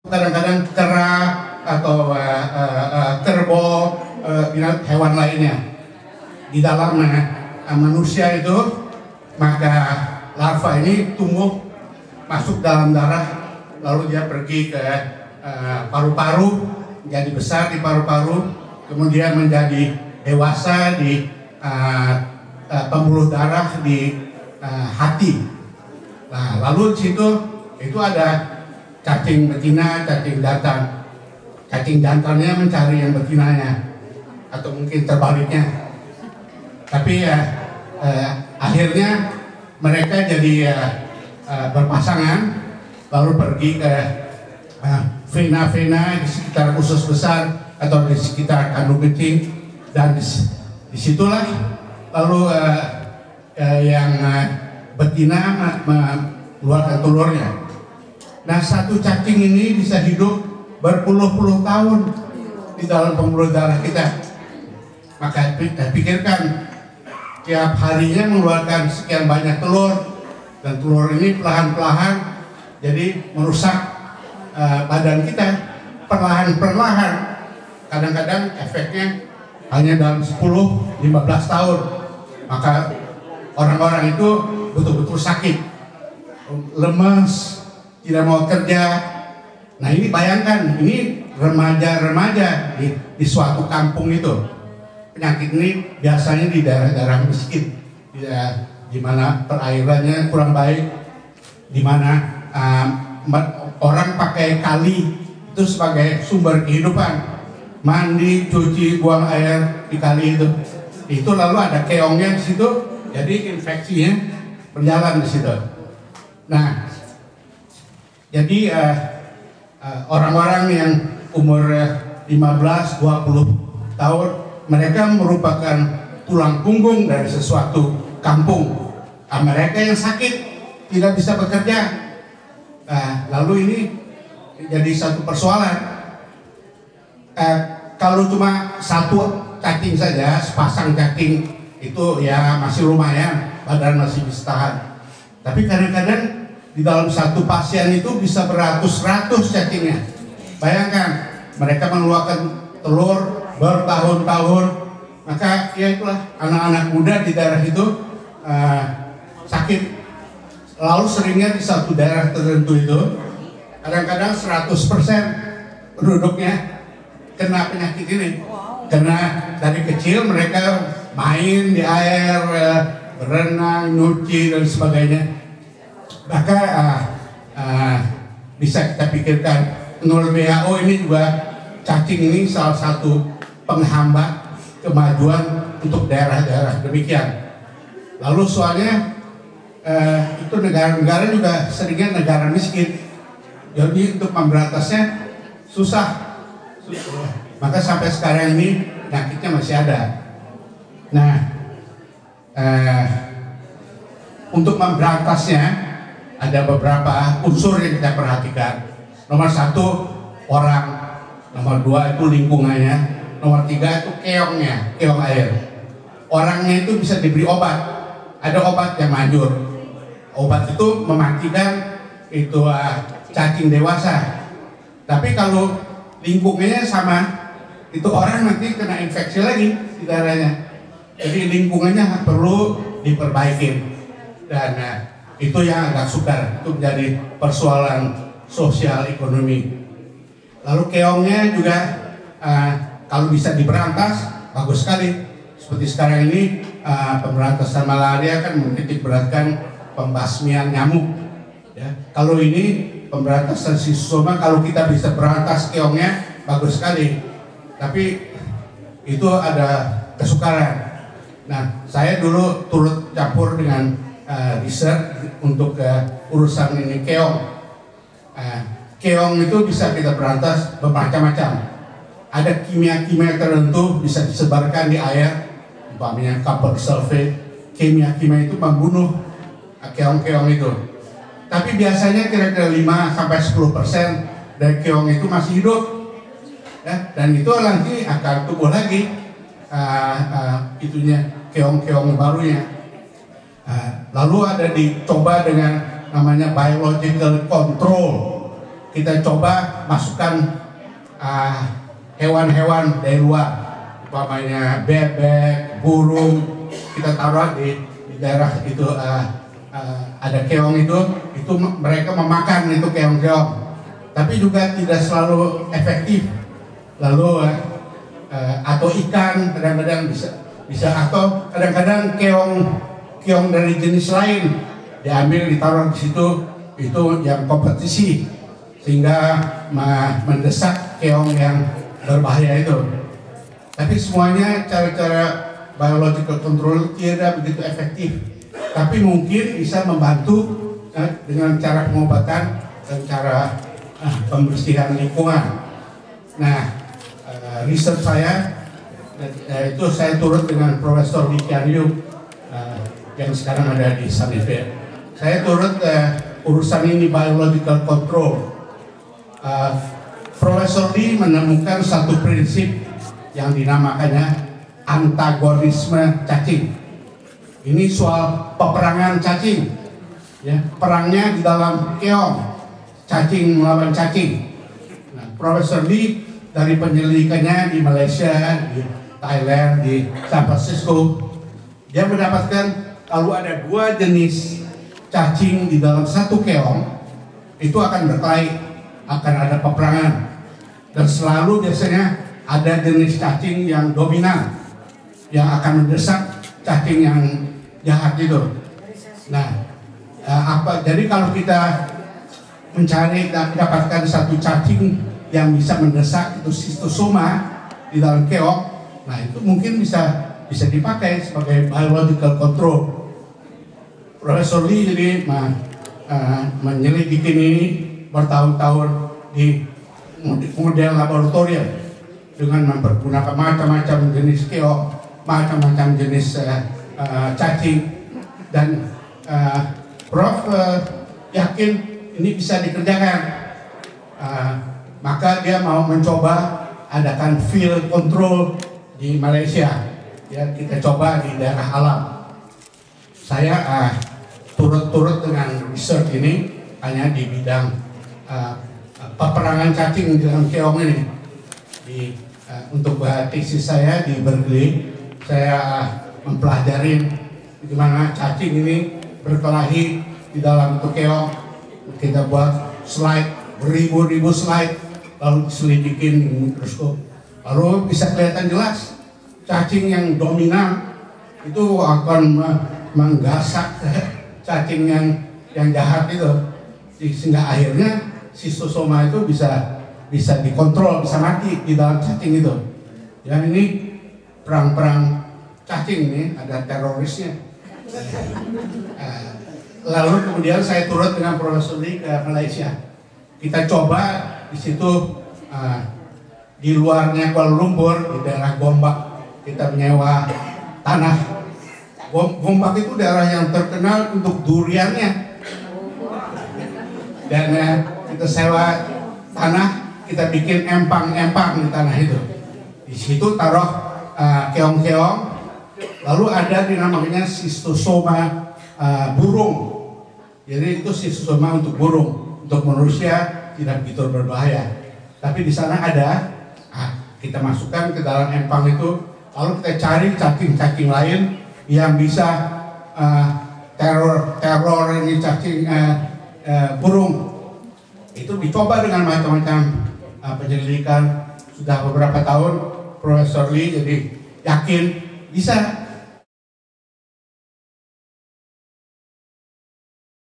kadang-kadang kera atau kerbau, hewan lainnya di dalam manusia itu, maka larva ini tumbuh masuk dalam darah, lalu dia pergi ke paru-paru, jadi besar di paru-paru, kemudian menjadi dewasa di pembuluh darah di hati. Nah, lalu di situ itu ada cacing betina, cacing jantan. Cacing jantannya mencari yang betinanya, atau mungkin terbaliknya. Tapi akhirnya mereka jadi berpasangan, lalu pergi ke vena-vena di sekitar usus besar atau di sekitar kandung kecil, dan disitulah lalu yang betina mengeluarkan telurnya. Nah, satu cacing ini bisa hidup berpuluh-puluh tahun di dalam pembuluh darah kita. Maka pikirkan, tiap harinya mengeluarkan sekian banyak telur, dan telur ini perlahan-lahan jadi merusak badan kita perlahan-perlahan. Kadang-kadang efeknya hanya dalam 10-15 tahun. Maka orang-orang itu betul-betul sakit, lemas, tidak mau kerja. Nah, ini bayangkan, ini remaja-remaja di suatu kampung itu. Penyakit ini biasanya di daerah-daerah miskin, di mana perairannya kurang baik, di mana orang pakai kali itu sebagai sumber kehidupan, mandi, cuci, buang air di kali itu. Itu lalu ada keongnya di situ, jadi infeksinya berjalan di situ. Nah, jadi orang-orang yang umur 15-20 tahun, mereka merupakan tulang punggung dari sesuatu kampung. Mereka yang sakit tidak bisa bekerja. Lalu ini jadi satu persoalan. Kalau cuma satu cacing saja, sepasang cacing itu ya masih lumayan, badan masih bisa tahan. Tapi kadang-kadang di dalam satu pasien itu bisa beratus-ratus cacingnya. Bayangkan, mereka mengeluarkan telur bertahun-tahun. Maka ya itulah, anak-anak muda di daerah itu sakit. Lalu seringnya di satu daerah tertentu itu, kadang-kadang 100% penduduknya kena penyakit ini. Karena dari kecil mereka main di air, berenang, nyuci dan sebagainya. Maka bisa kita pikirkan, menurut WHO ini juga cacing ini salah satu penghambat kemajuan untuk daerah-daerah demikian. Lalu soalnya itu negara-negara juga seringnya negara miskin, jadi untuk memberantasnya susah. Maka sampai sekarang ini penyakitnya masih ada. Nah, untuk memberantasnya ada beberapa unsur yang kita perhatikan. Nomor 1, orang. Nomor 2 itu lingkungannya. Nomor 3 itu keongnya, keong air. Orangnya itu bisa diberi obat. Ada obat yang manjur. Obat itu mematikan itu cacing dewasa. Tapi kalau lingkungannya sama, itu orang nanti kena infeksi lagi di darahnya. Jadi lingkungannya perlu diperbaiki. Dan itu yang agak sukar, itu menjadi persoalan sosial ekonomi. Lalu keongnya juga kalau bisa diberantas bagus sekali. Seperti sekarang ini pemberantasan malaria kan menitik beratkan pembasmian nyamuk. Ya, kalau ini pemberantasan sisoma, kalau kita bisa berantas keongnya bagus sekali. Tapi itu ada kesukaran. Nah, saya dulu turut campur dengan riset untuk urusan ini keong. Keong itu bisa kita berantas bermacam-macam. Ada kimia-kimia tertentu bisa disebarkan di air, umpamanya copper sulfate. Kimia-kimia itu membunuh keong-keong itu. Tapi biasanya kira-kira 5-10% dari keong itu masih hidup. Ya, dan itu nanti akan tumbuh lagi itunya keong-keong barunya. Lalu ada dicoba dengan namanya biological control. kita coba masukkan hewan-hewan dari luar, umpamanya bebek, burung, kita taruh di daerah itu ada keong itu mereka memakan itu keong-keong, tapi juga tidak selalu efektif. Lalu atau ikan kadang-kadang bisa atau kadang-kadang keong dari jenis lain diambil ditaruh di situ, itu yang kompetisi sehingga mendesak keong yang berbahaya itu. Tapi semuanya cara-cara biological control tidak begitu efektif, tapi mungkin bisa membantu dengan cara pengobatan dan cara pembersihan lingkungan. Nah, riset saya itu saya turut dengan Profesor Lee Kuan-yew yang sekarang ada di Sunnyvale. Saya turut urusan ini biological control. Profesor Lee menemukan satu prinsip yang dinamakannya antagonisme cacing. Ini soal peperangan cacing, ya, perangnya di dalam keong, cacing melawan cacing. Nah, Profesor Lee dari penyelidikannya di Malaysia, di Thailand, di San Francisco, dia mendapatkan kalau ada dua jenis cacing di dalam satu keong, itu akan berkelahi, akan ada peperangan, dan selalu biasanya ada jenis cacing yang dominan yang akan mendesak cacing yang jahat itu. Nah, jadi kalau kita mencari dan mendapatkan satu cacing yang bisa mendesak itu schistosoma di dalam keong, nah itu mungkin bisa dipakai sebagai biological control. Profesor Lee jadi menyelidiki ini bertahun-tahun di model laboratorium dengan mempergunakan macam-macam jenis keong, macam-macam jenis cacing, dan Prof yakin ini bisa dikerjakan. Maka dia mau mencoba adakan field control di Malaysia. Ya, kita coba di daerah alam. Saya turut-turut dengan research ini hanya di bidang peperangan cacing dalam keong ini. Untuk tesis saya di Berkeley, saya mempelajari bagaimana cacing ini berkelahi di dalam keong. Kita buat slide, beribu-ribu slide, lalu diselidikin di mikroskop, lalu bisa kelihatan jelas cacing yang dominan itu akan menggasak cacing yang jahat itu, sehingga akhirnya schistosoma itu bisa dikontrol, bisa mati di dalam cacing itu. Ya, ini perang cacing ini ada terorisnya. Lalu kemudian saya turut dengan Profesor Lee ke Malaysia. Kita coba di situ di luarnya Kuala Lumpur, di daerah Gombak, kita menyewa tanah. Gombak itu daerah yang terkenal untuk duriannya, dan kita sewa tanah, kita bikin empang-empang di tanah itu. Di situ taruh keong-keong, lalu ada dinamanya schistosoma burung. Jadi itu schistosoma untuk burung, untuk manusia tidak begitu berbahaya. Tapi di sana ada, kita masukkan ke dalam empang itu, lalu kita cari cacing-cacing lain yang bisa teror ini cacing burung. Itu dicoba dengan macam-macam penyelidikan. Sudah beberapa tahun Profesor Lee jadi yakin bisa